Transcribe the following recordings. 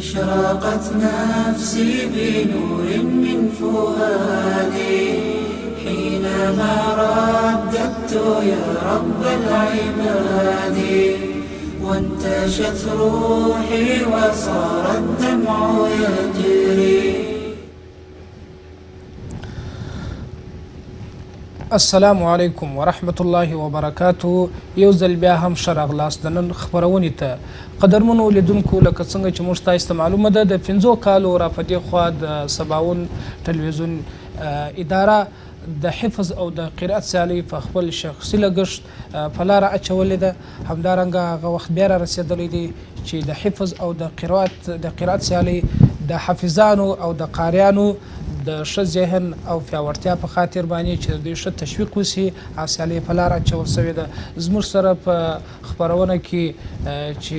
أشرقت نفسي بنور من فؤادي حينما رددت يا رب العباد، وانتشت روحي وصار الدمع يجري. السلام علیکم ورحمت الله وبرکاتو. یو ځل بیا هم ښه راغلاست د نن خپرونې ته. قدرمنو لیدونکو، لکه څنګه چې موږ تاسو ته معلومه ده، د 5 کالو را په دې خوا د سباون ټلویزیون اداره د حفظ او د قرائت سیالۍ په خپل شخصي لګښت په لاره اچولې ده. همدارنګه هغه وخت بیا را رسېدلی دی چې د حفظ او د قرائت سیالۍ د حافظانو او د قاریانو د ښه ذهن او پیاوړتیا په خاطر باندې چې دوی ښه تشویق وشي، سیالۍ په لاره اچول شوې ده. زموږ سره په خپرونه کې چې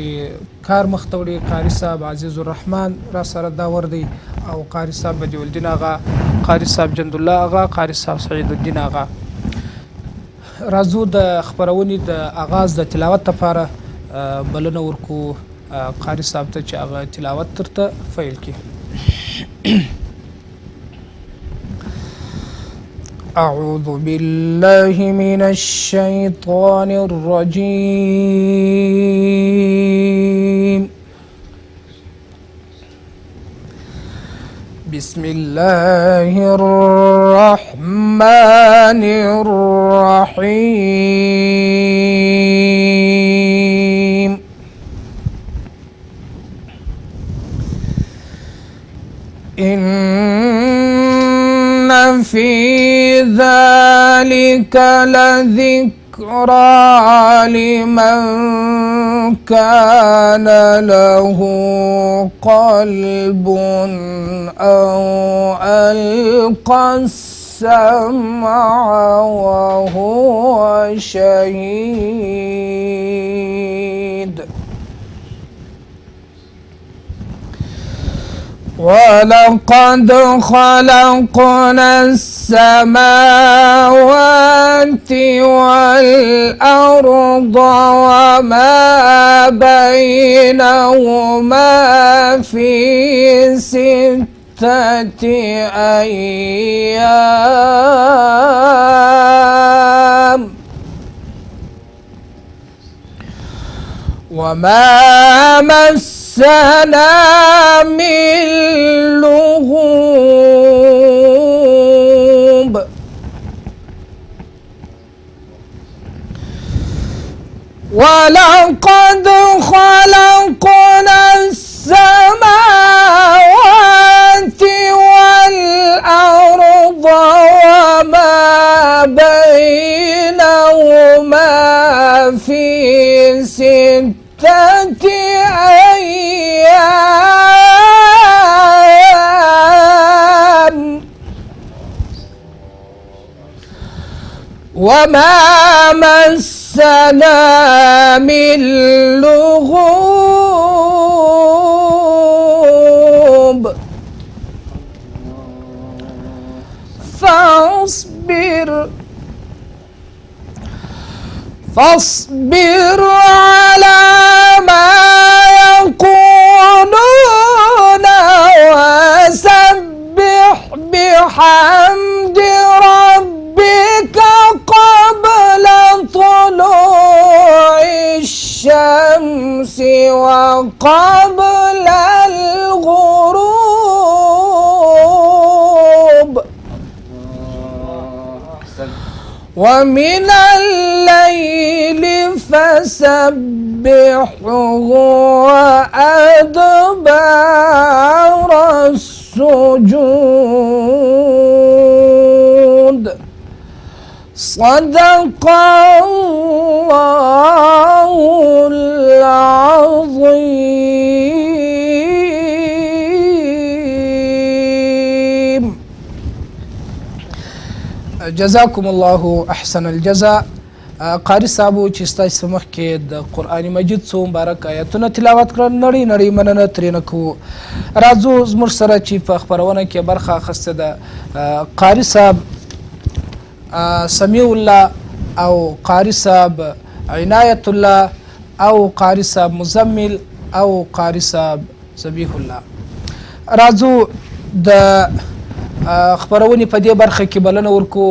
کار مخته وړي قاري صاحب عزیز الرحمن را سره داور دی، او قاري صاحب بدیع الدین آغا، قاري صاحب جند الله آغا، قاري صاحب سعید الدین آغا. راځو د خپرونې د آغاز د تلاوت لپاره بلنه ورکو قاري صاحب ته چې هغه تلاوت درته فیل کړي. أعوذ بالله من الشيطان الرجيم. بسم الله الرحمن الرحيم. إن في ذلك لذكرى لمن كان له قلب أو ألقى السمع وهو شهيد. ولقد خلقنا السماوات والأرض وما بينهما في 6 أيام وما مسنا من لغوب. ولقد خلقنا السماوات والأرض وما بينهما في 6 أيام وما مسنا من لغوب. فاصبر على ما يقولون وسبح بحمد ربك قبل طلوع الشمس وقبل الغروب، ومن الليل فسبحه وأدبار السجود. صدق الله العظيم. جزاكم الله احسن الجزاء. قاری صاحبو چې ستاسو مخ کې د قرآن مجید څو مبارک آیاتونه تلاوت کړل، نړۍ مننه ترېنه کوو. راځو زموږ سره چې په خپرونه کې برخه اخیسته ده قاری صاحب سمیع الله او قاری صاحب عنایت الله او قاری صاحب مزمل او قاری صاحب ذبیح الله. راځو د خبرونې په دې برخه کې بلنه ورکو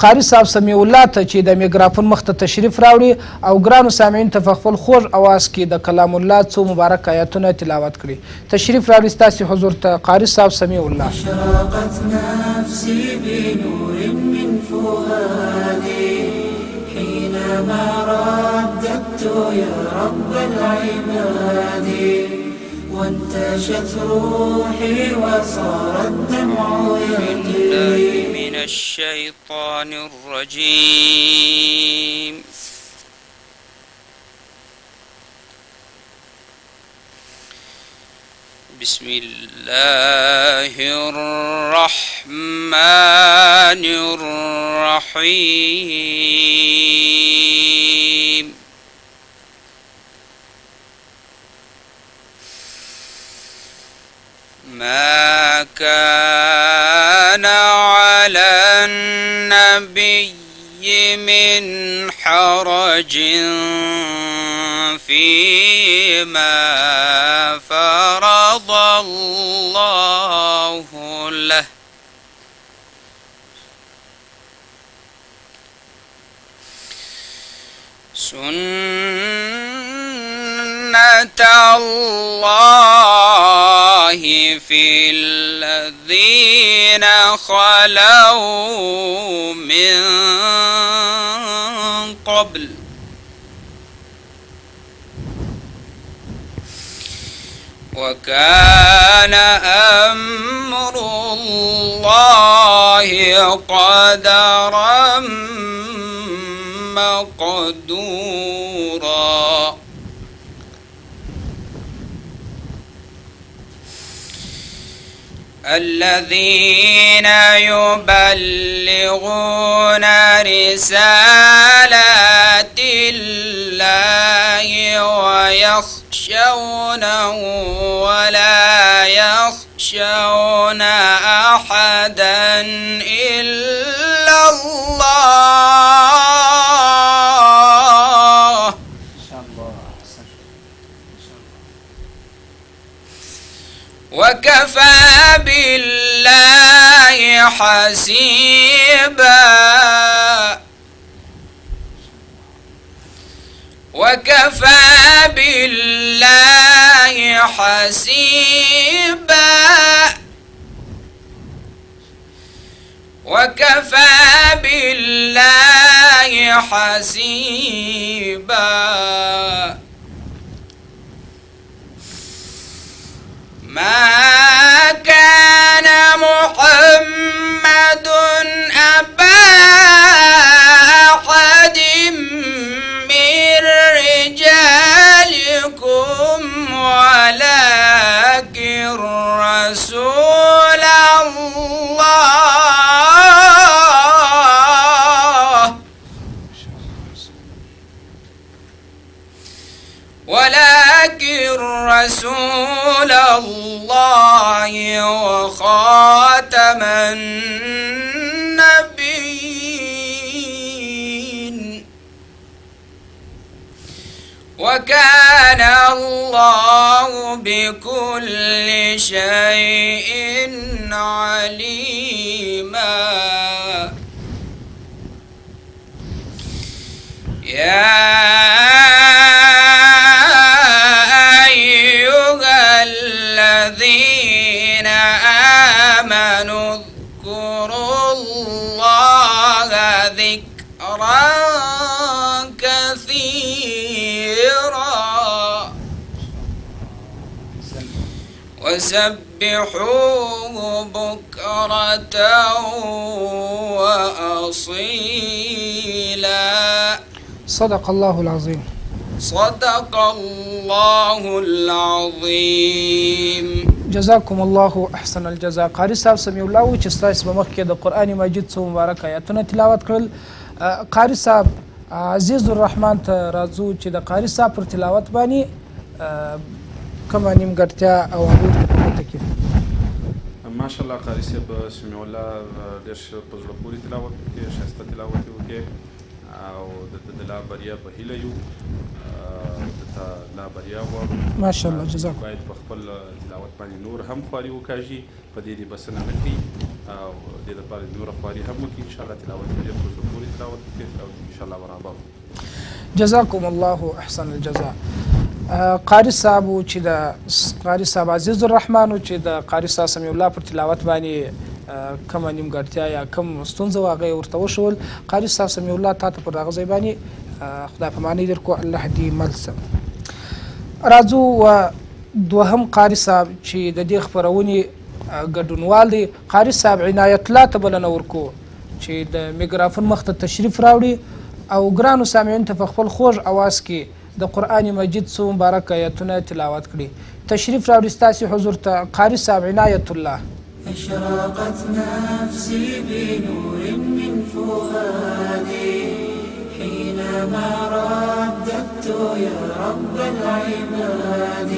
قاري صاحب سمیع الله ته چې د میکروفون مخ ته تشریف راوړي او ګرانو سامعین ته په خپل خوږ اواز کې د کلام الله څو مبارک آیاتونه تلاوت کړي. تشریف راوړي ستاسې حضور ته قاري صاحب سمیع الله. أشرقت نفسي بنور من فؤادي حينما رددت يا رب العباد وانتشت روحي وصار الدمع يهدي من الشيطان الرجيم. بسم الله الرحمن الرحيم. ما كان على النبي من حرج فيما فرض الله له سنة الله في الذين خلوا من قبل وكان أمر الله قدرا مقدورا. الذين يبلغون رسالات الله ويخشونه ولا يخشون أحدا إلا الله وكفى بالله حسيبا وكفى بالله حسيبا وكفى بالله حسيبا. ما كان محمد أبا أحد من رجالكم ولكن رسول الله رسول الله وخاتم النبيين وكان الله بكل شيء عليما. يا أيها الذين آمنوا اذكروا الله ذكرا كثيرا وسبحوه بكرة وأصيلا. صدق الله العظيم. صدق الله العظيم. جزاكم الله احسن الجزاء. قاری صاحب سمیع الله و چې ستاسو په مخ کې د قرآن مجید څو مبارک آیاتونه تلاوت کړل. قاری صاحب عزیز الرحمن ته راځو چې د قاری صاحب پر تلاوت باندې کومه نیمګړتیا او هغوی ته په ګوته کې ماشاءالله قاری صاحب سمیع الله ډېر ښه په زړه پورې تلاوت وکړي، ښایسته تلاوت یې وکړي او د لا بریا په هیله یو. د ته لا بریا غواړو. ماشاءالله جزاک باید په خپل تلاوت باندې نور هم خواري وکاږي، په دې دې بسنه نه کړي او دې لپاره نوره خواري هم وکړي. انشاءالله تلاوت به ډېر په زړه پورې تلاوت وکړي او انشاءالله برابر. جزاکم الله احسن الجزاء. قاری صاحب چې د قاری صاحب عزیز الرحمن چې د قاری صاحب سمیع الله پر تلاوت باندې کومه نیمګړتیا یا کوم ستونزه هغه ورته وشول، قاری صاحب سمیع الله تاسو پر هغه ځای باندې خدای په معنی درکو، الله دې ملسه. راځو دوهم قاری صاحب چې د دې خبرونې ګډونوال دی، قاری صاحب عنایت الله ته بلنه ورکو چې د میکروفون مخ ته تشریف راوړي او ګرانو سامعین ته په خپل خوږ اواز کې د قرآن مجید څو مبارک آیتونه تلاوت کړي. تشریف راوړي ستاسې حضور ته قاری صاحب عنایت الله. أشرقت نفسي بنور من فؤادي حينما رددت يا رب العباد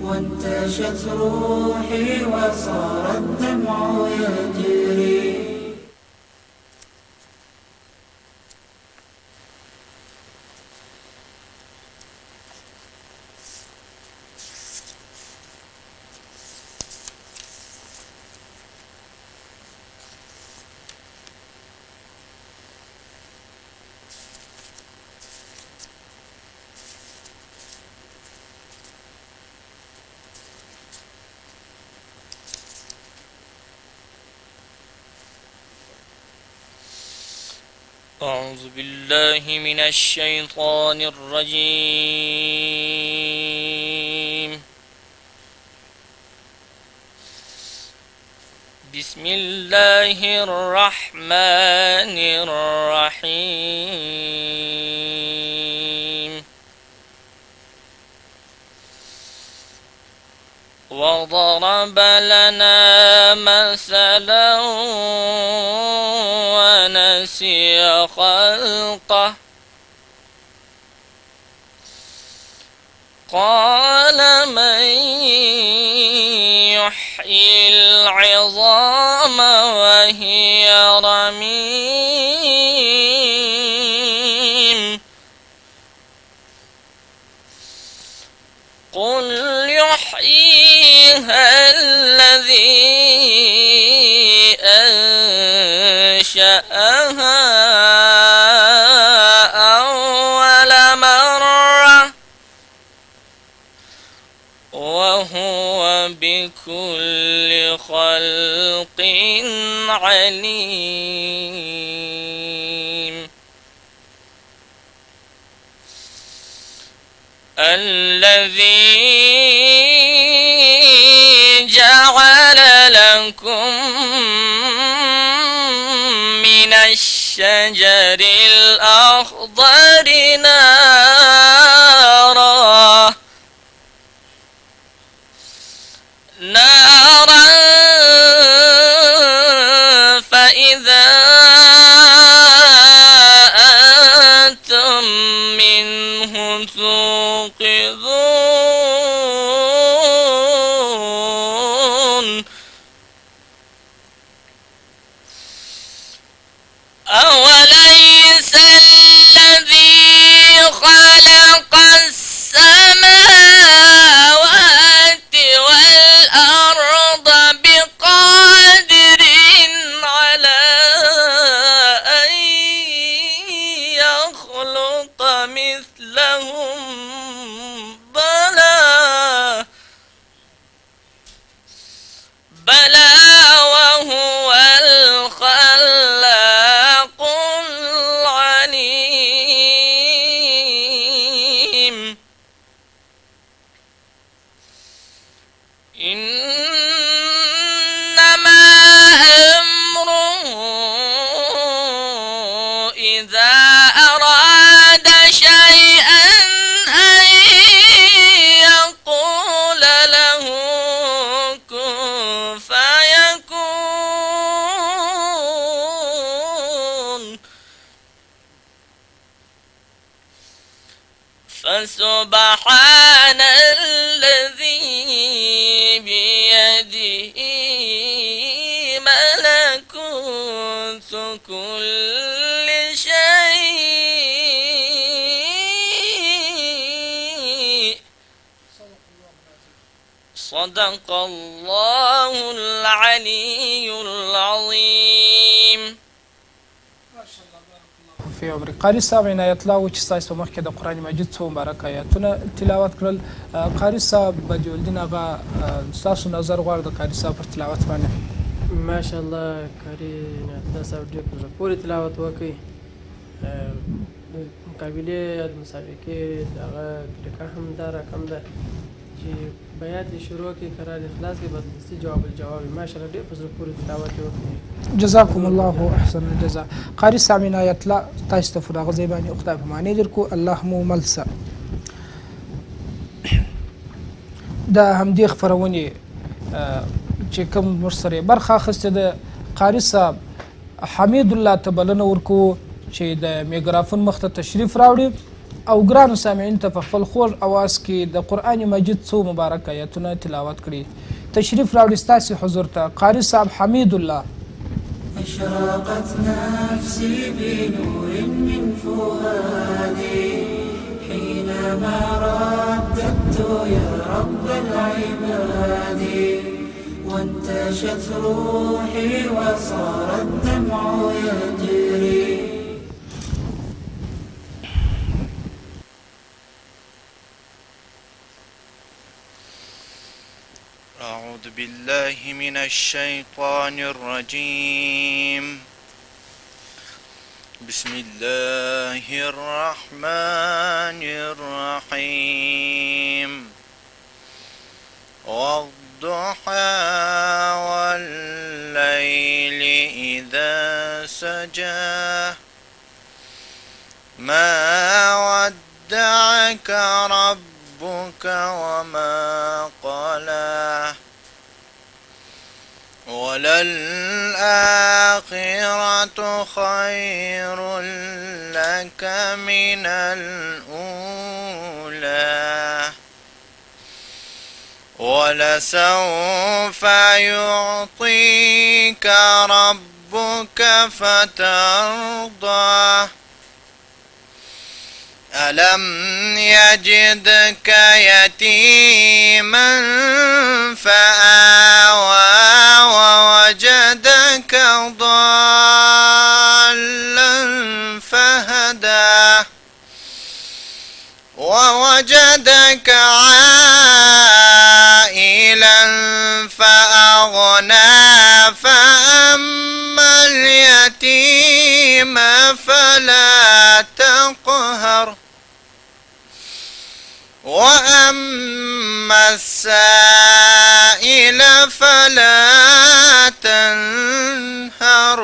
وانتشت روحي وصار الدمع يجري. أعوذ بالله من الشيطان الرجيم. بسم الله الرحمن الرحيم. وضرب لنا مثلا ونسي خلقه قال من يحيي العظام وهي رميم قل يحييها الذي أنشأها أول مرة وهو بكل خلق عليم. الذي جعل لكم من الشجر الأخضر نارا فإذا أنتم منه توقظون. أوليس الذي خلق السماوات والأرض بقادر على أن يخلق مثلهم؟ بلى وهو الخلاق العليم. إنما أمره إذا أراد شيئا أن يقول له كن فيكون. فسبحان الذي بيده ملكوت كل شيء صدق الله العلي العظيم. فی عمر قاری صاحب عنایت الله و چې ستاسو په مخ کې د قرآن مجید څو مبارک آیاتونه تلاوت کړل. قاری صاحب بدیالدین هغه ستاسو نظر غواړي د قاری صاحب پر تلاوت باندې. ماشاءالله قاری عنایت الله صاحب ډېر په زړه پورې تلاوت وکړي. مقابلې مسابقې دغه طریقه هم دا رقم ده چې بیات یې شروع کړي قرار اخلاص کې بس دستي جواب الجواب ماشاءالله ډېر په زړه پورې تلاوت یې وکړي. جزاکم الله احسن الجزاء. قاری صاحب عنایت الله تاسو ته پر هغه ځای باندې خدای په معنی درکو الله مو مل شه. د همدې خپرونې چې کوم موږ سره برخه اخیستې ده قاری صاحب حمید الله ته بلنه ورکو چې د میکروفون مخ ته تشریف راوړي او ګرانو سامعین ته په خپل خوږ اواز کې د قرآن مجید څو مبارک آیاتونه تلاوت کړي. تشریف راوړي ستاسې حضور ته قاری صاحب حمید الله. أشرقت نفسي بنور من فؤادي حينما رددت يا رب العباد وانتشت روحي وصار الدمع يجري. أعوذ بالله من الشيطان الرجيم. بسم الله الرحمن الرحيم. والضحى والليل إذا سجى ما ودعك ربك وما قلى وللآخرة خير لك من الأولى ولسوف يعطيك ربك فترضى ألم يجدك يتيما فآوى ووجدك ضالا فهدى ووجدك عائلا فأغنى فأما اليتيم فلا تقهر وأما السائل فلا تنهر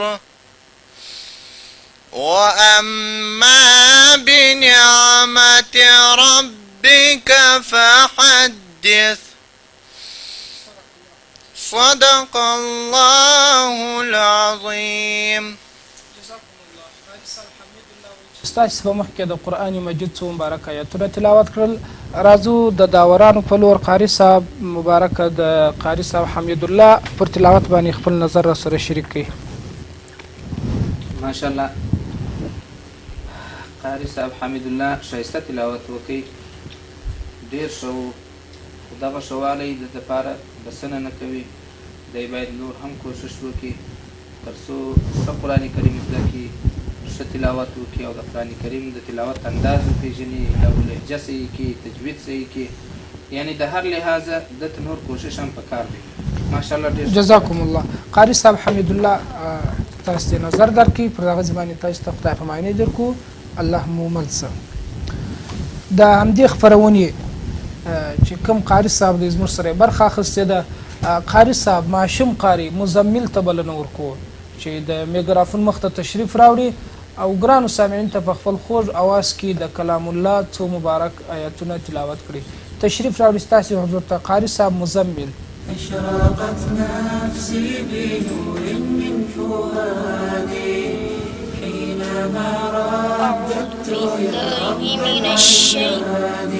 وأما بنعمة ربك فحدث. صدق الله العظيم. ستاسو په مخ کې د قرآن مجید څو مبارک آیاتونه تلاوت کړل. راځو د داورانو په لور قاری صاحب مبارک د قاری صاحب حمید الله پر تلاوت باندې خپل نظر را سره شریک کړي. ماشاءالله قاری صاحب حمید الله ښایسته تلاوت وکړي ډېر ښه و. دغه ښه والی د دپاره بسنه نه کوي دی باید نور هم کوشش وکړي تر څو ښه قرآن کریم زده کړي ښه تلاوت وکړي او د قرآن کریم د تلاوت انداز وپېژني او لهجه صحیح کړي تجوید صحیح کړي یعنی د هر لحاظه دته نور کوشش هم پکار دی. ماشاءالله ډېر جزاکم الله. قاری صاحب حمید الله تاسو ته نظر درکړي پر هغه زمانې تاسو ته خدای په معنی درکو الله مو مل شه. د همدې خپرونې چې کوم قاری صاحب د زموږ سره برخه اخیستې ده قاری صاحب ماشوم قاری مزمل ته بلنه ورکو چې د میکروفون مخ ته تشریف راوړي او ګرانو سامعین ته په خپل خوږ اواز کې د کلام الله څو مبارک آیاتونه تلاوت کړي. تشریف راوړي ستاسې حضور ته قاری صاحب مزمل. أشرقت نفسي بنور من فؤادي حينما رددت يا رب العباد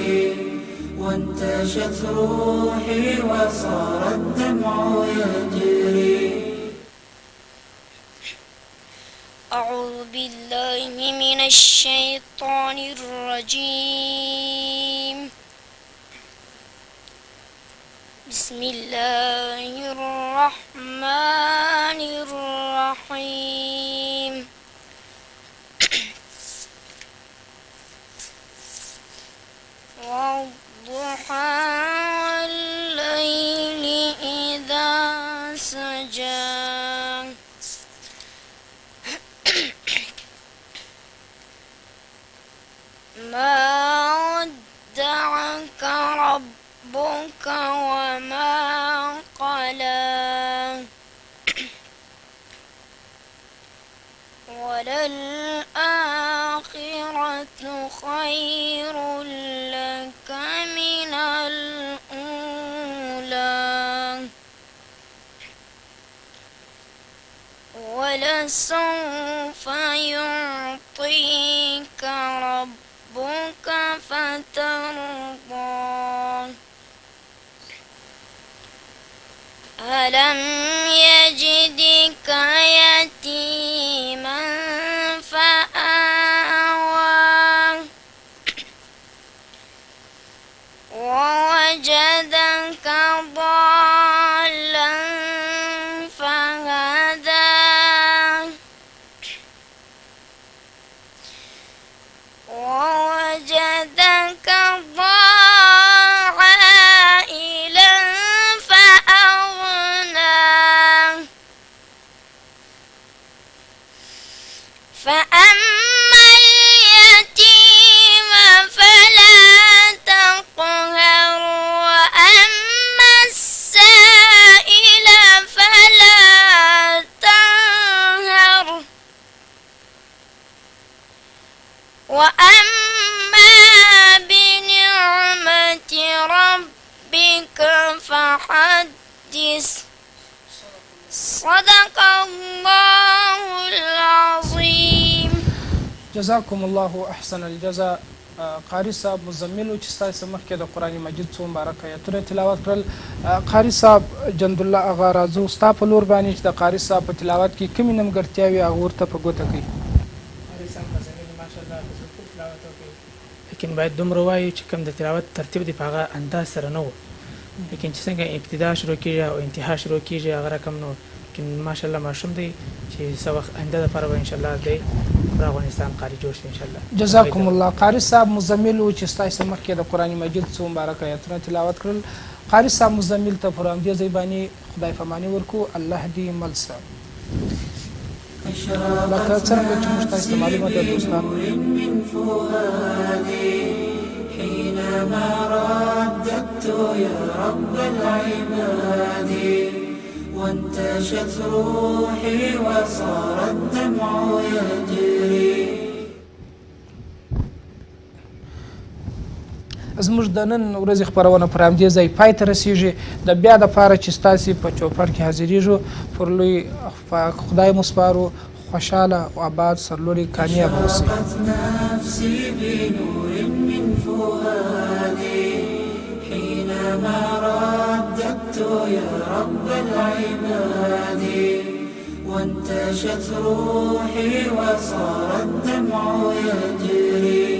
وانتشت روحي وصار الدمع يجري. أعوذ بالله من الشيطان الرجيم. بسم بسم الله الرحمن الرحيم والضحى والليل إذا سجى ما ودعك ربك وما قلى وللآخرة خير لك من الأولى ولسوف يعطيك ربك فترضى ألم يجدك يتيما فآوى ووجدك ضالا فهدى ووجدك عائلا فأغنى فأما اليتيم فلا تقهر وأما السائل فلا تنهر وأما بنعمة ربك فحدث صدق الله العظيم. جزاكم الله احسن الجزاء. قاری صاحب مزمل چې ستاسو مخکې د قرآن مجید څو مبارک آیتونه تلاوت کړل. قاری صاحب جند الله اغا راځو ستا په لور باندې چې د قاری صاحب په تلاوت کې کومې نیمګړتیاوې هغه ورته په ګوته کوي. قاری صاحب مزمل ماشاءالله د زړه تلاوت وکړي، لیکن باید دومره ووایو چې کوم د تلاوت ترتیب دی په هغه انداز سره نه و، لیکن چې څنګه ابتدا شروع کېږي او انتها شروع کېږي هغه رقم نه و. لیکن ماشاءالله ماشوم دی چې څه وخت آینده دپاره به انشاءالله دی پر افغانستان قاری جوړ شي انشاءالله. جزاکم الله. قاری صاحب مزمل و چې ستاسو مخکې د قرآن مجید څو مبارک آیتونه تلاوت کړل. قاری صاحب مزمل ته پر همدې ځای باندې خدای پاماني ورکو. الله دې مل شه. لکه څرنګه چې موږ تاسو ته معلومه ده دوستانو، حينما رددت يا رب العباد وانتشت روحي وصار الدمع يجري. زموږ د نن ورځې خپرونه پر همدې ځای پای ته رسیږي. د بیا دپاره چې ستاسې په چوپړ کې حاضرېږو پر لوی خدای مو سپارو. خوشحاله و آباد سرلوړي کامیاب اوسئ. نفسي بنور من فؤادي حينما رددت يا رب العباد وانتشت روحي وصار الدمع يجري.